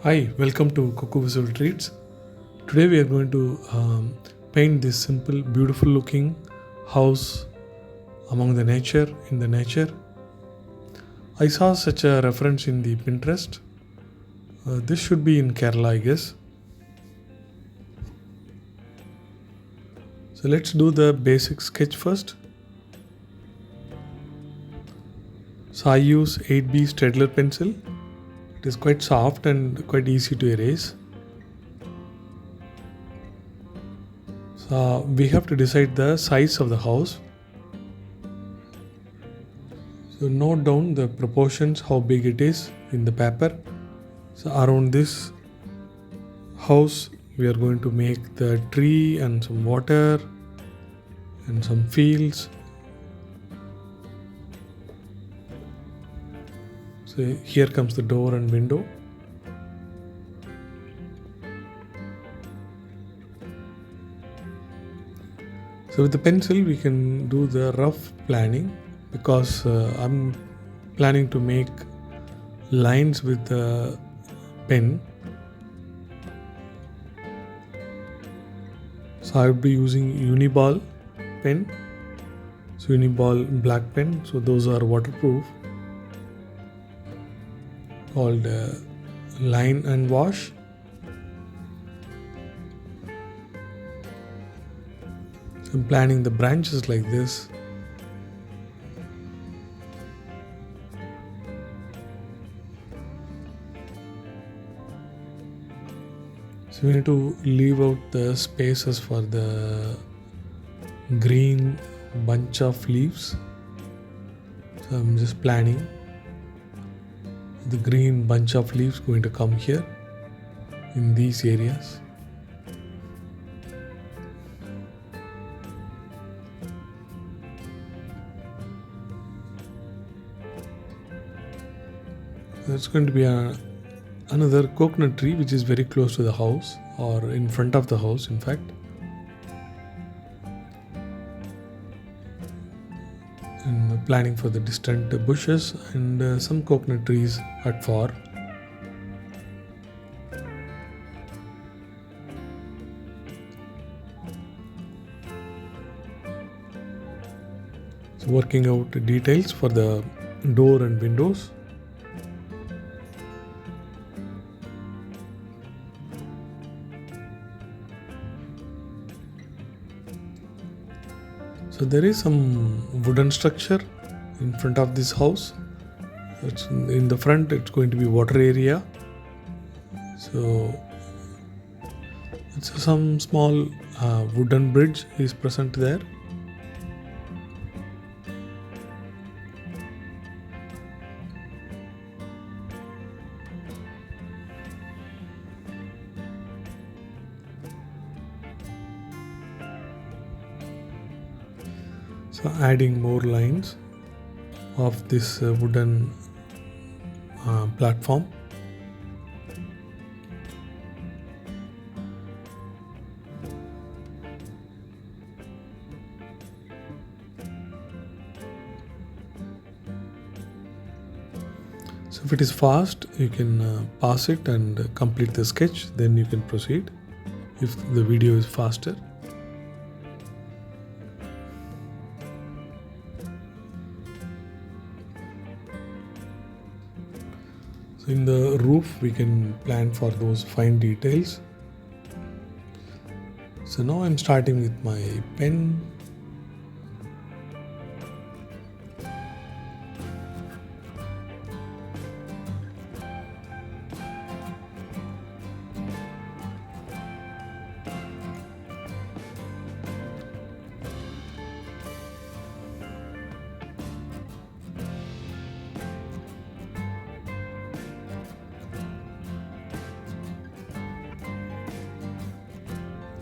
Hi, welcome to Coco Visual Treats. Today we are going to paint this simple, beautiful looking house among the nature, in the nature. I saw such a reference in the Pinterest. This should be in Kerala, I guess. So let's do the basic sketch first. So I use 8B Staedtler pencil. It is quite soft and quite easy to erase. So we have to decide the size of the house. So note down the proportions, how big it is in the paper. So around this house we are going to make the tree and some water and some fields. So here comes the door and window. So with the pencil we can do the rough planning because I'm planning to make lines with the pen. So I would be using Uniball pen. So Uniball black pen. So those are waterproof. Called line and wash. So I'm planning the branches like this. So we need to leave out the spaces for the green bunch of leaves. So I'm just planning the green bunch of leaves going to come here in these areas. There's going to be another coconut tree which is very close to the house or in front of the house, in fact. And planning for the distant bushes and some coconut trees at far. So working out details for the door and windows. So there is some wooden structure in front of this house. In the front it's going to be water area. So it's some small wooden bridge is present there. So adding more lines of this wooden platform. So if it is fast, you can pause it and complete the sketch, then you can proceed if the video is faster. So in the roof we can plan for those fine details. So now I'm starting with my pen.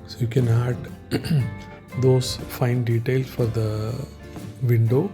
So you can add those fine details for the window.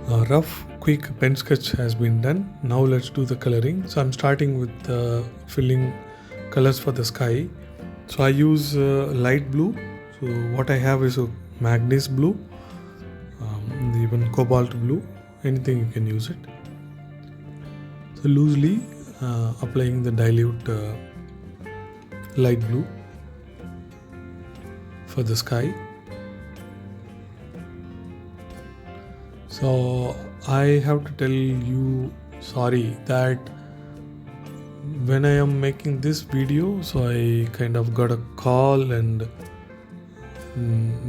A rough quick pen sketch has been done. Now let's do the coloring. So I'm starting with filling colors for the sky. So I use light blue. So what I have is a manganese blue, even cobalt blue, anything you can use it. So loosely applying the dilute light blue for the sky. So I have to tell you sorry that when I am making this video, so I kind of got a call and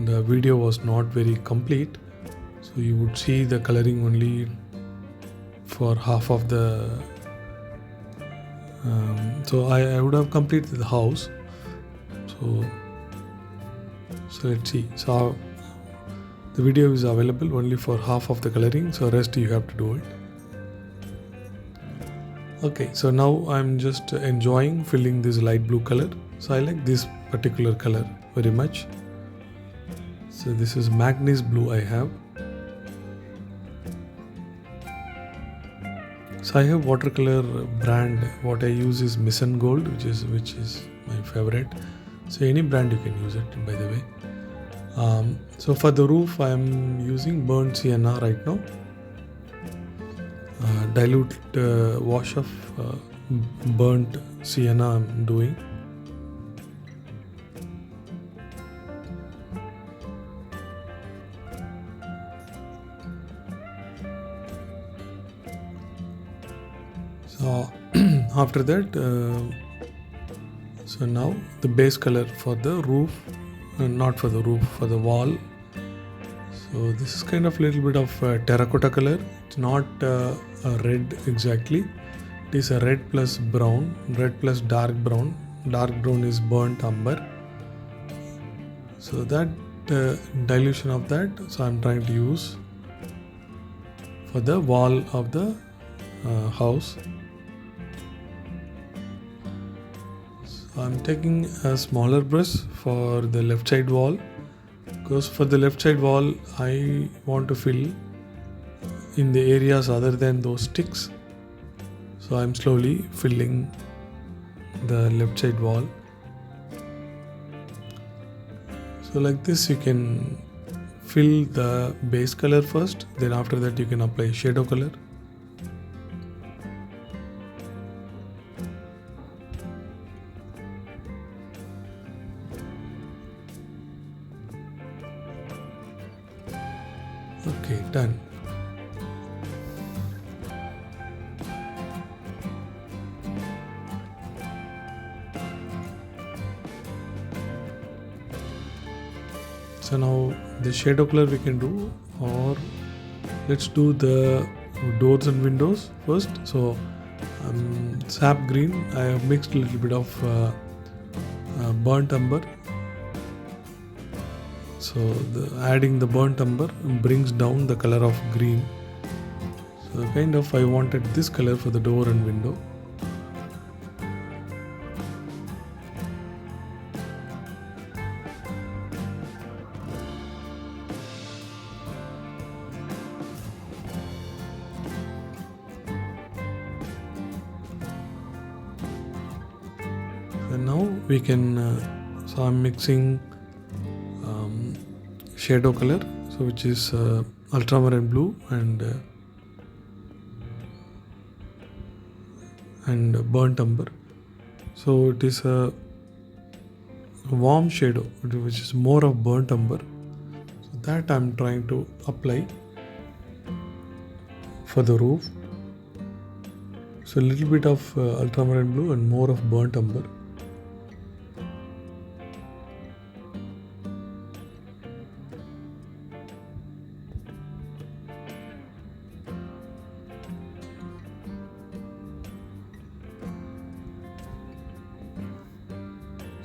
the video was not very complete. So you would see the coloring only for half of the so I would have completed the house. So let's see. So the video is available only for half of the coloring, so rest you have to do it. Okay, so now I'm just enjoying filling this light blue color. So I like this particular color very much. So this is manganese blue I have. So I have watercolor brand. What I use is Mission Gold, which is my favorite. So any brand you can use it, by the way. So for the roof, I am using burnt sienna right now. Dilute wash of burnt sienna I'm doing. So after that, so now the base color for the roof, not for the roof, for the wall. So this is kind of little bit of terracotta color. It's not a red exactly. It is a red plus brown, red plus dark brown. Dark brown is burnt umber. So that dilution of that, so I'm trying to use for the wall of the house. So I'm taking a smaller brush for the left side wall, because for the left side wall I want to fill in the areas other than those sticks. So I'm slowly filling the left side wall. So like this you can fill the base color first, then after that you can apply shadow color. Okay, done. So now the shadow color we can do, or let's do the doors and windows first. So sap green, I have mixed a little bit of burnt umber. So adding the burnt umber brings down the color of green. So kind of I wanted this color for the door and window. And now we can, so I'm mixing shadow color, so which is ultramarine blue and burnt umber. So it is a warm shadow which is more of burnt umber. So that I'm trying to apply for the roof. So a little bit of ultramarine blue and more of burnt umber.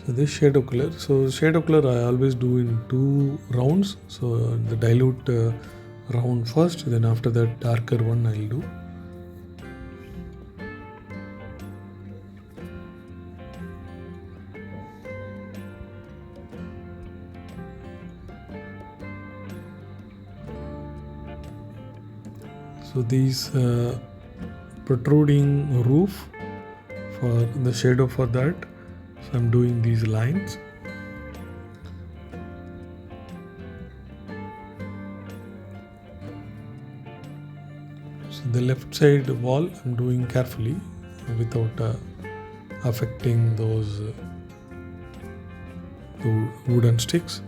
So this shadow color, so shadow color I always do in 2 rounds. So the dilute round first, then after that darker one I'll do. So these protruding roof, for the shadow for that, so I'm doing these lines. So the left side wall I'm doing carefully without affecting those wooden sticks.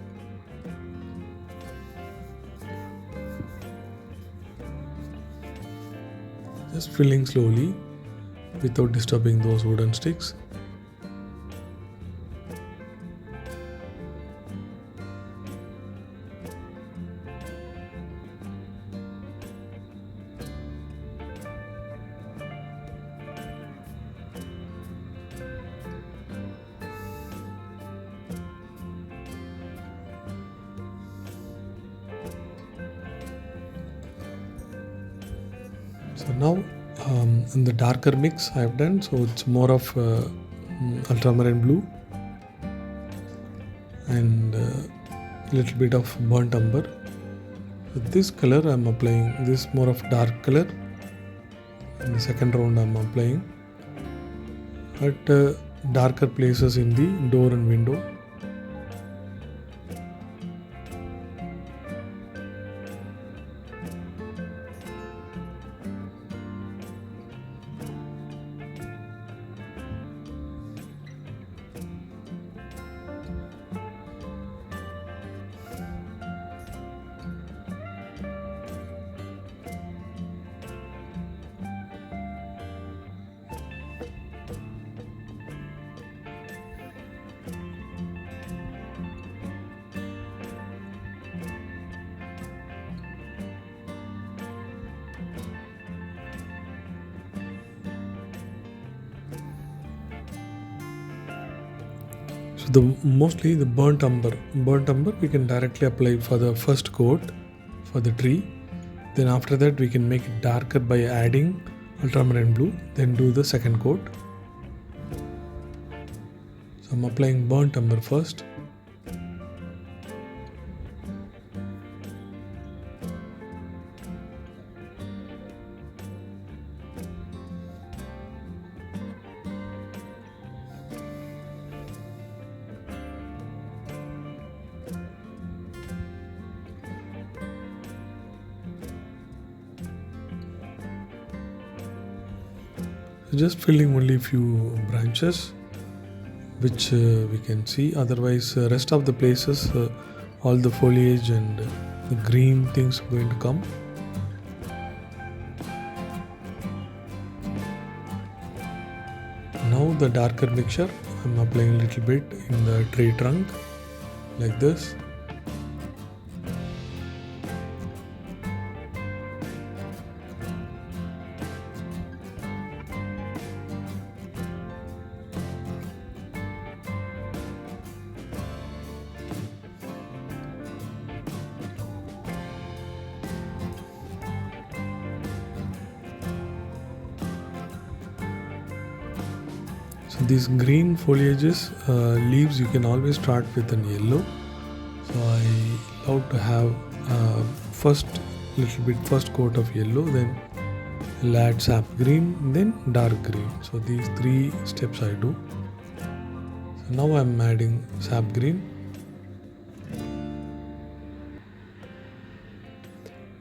Just filling slowly without disturbing those wooden sticks. So now in the darker mix I have done, so it's more of ultramarine blue and little bit of burnt umber. So this color I'm applying, this more of dark color. In the second round I'm applying at darker places in the door and window. So mostly the burnt umber we can directly apply for the first coat for the tree. Then after that we can make it darker by adding ultramarine blue, then do the second coat. So I'm applying burnt umber first. Just filling only few branches which we can see, otherwise rest of the places all the foliage and the green things are going to come. Now the darker mixture I'm applying a little bit in the tree trunk like this. So these green foliages, leaves, you can always start with an yellow. So I love to have first coat of yellow, then I'll add sap green, then dark green. So these 3 steps I do. So now I'm adding sap green.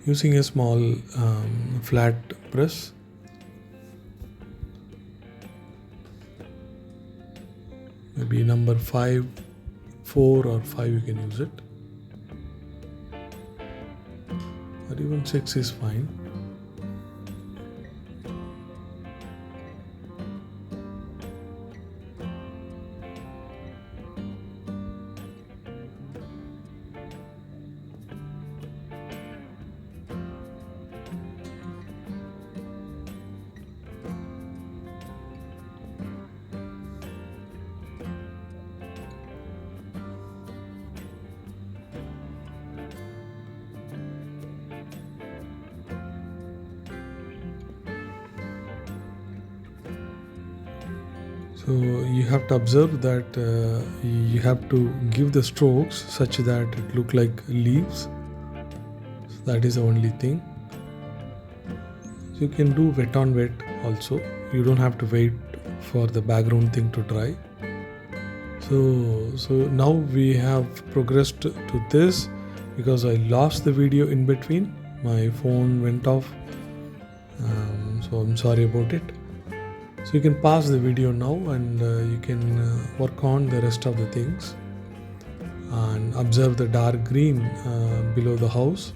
Using a small flat brush. Maybe number 5, 4 or 5 you can use it, or even 6 is fine. So you have to observe that you have to give the strokes such that it look like leaves. So that is the only thing. So you can do wet on wet also. You don't have to wait for the background thing to dry. So now we have progressed to this because I lost the video in between. My phone went off. So I'm sorry about it. So you can pause the video now and you can work on the rest of the things and observe the dark green below the house,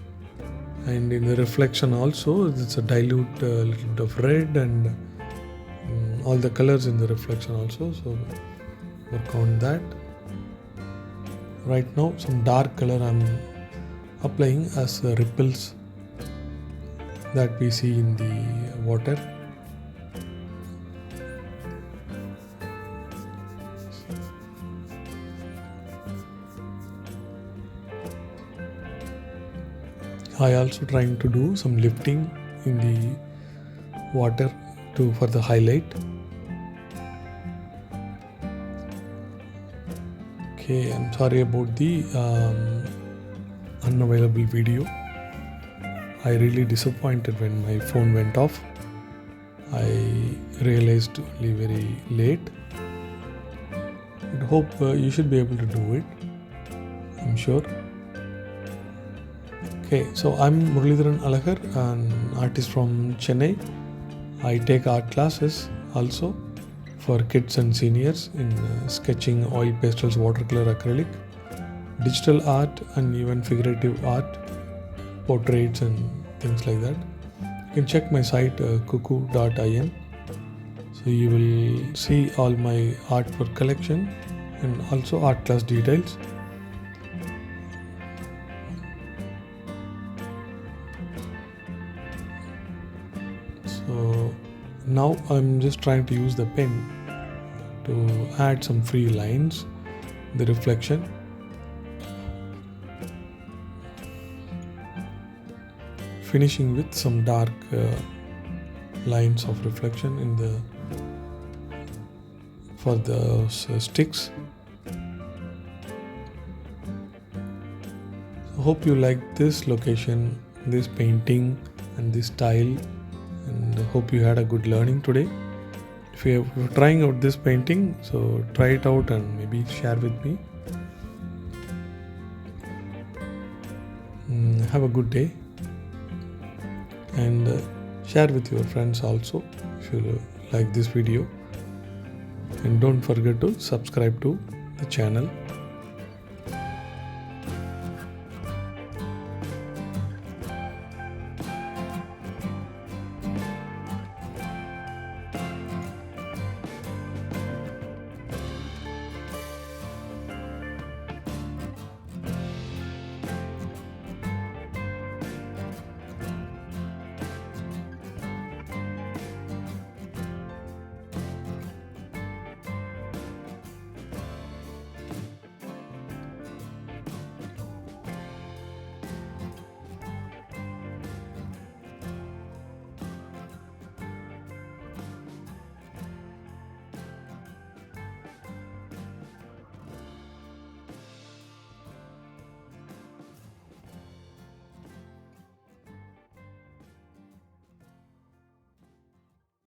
and in the reflection also it's a dilute little bit of red and all the colors in the reflection also. So work on that. Right now some dark color I'm applying as ripples that we see in the water. I also trying to do some lifting in the water for the highlight. Okay, I'm sorry about the unavailable video. I really disappointed when my phone went off. I realized only very late. I hope you should be able to do it, I'm sure. Okay, so I'm Muralidharan.alagar, an artist from Chennai. I take art classes also for kids and seniors in sketching, oil pastels, watercolor, acrylic, digital art, and even figurative art, portraits and things like that. You can check my site cuckoo.in. So you will see all my artwork collection and also art class details. So now I'm just trying to use the pen to add some free lines, the reflection. Finishing with some dark lines of reflection for the sticks. So hope you like this location, this painting and this style, and hope you had a good learning today. If you're trying out this painting, so try it out and maybe share with me. Have a good day, and share with your friends also if you like this video, and don't forget to subscribe to the channel.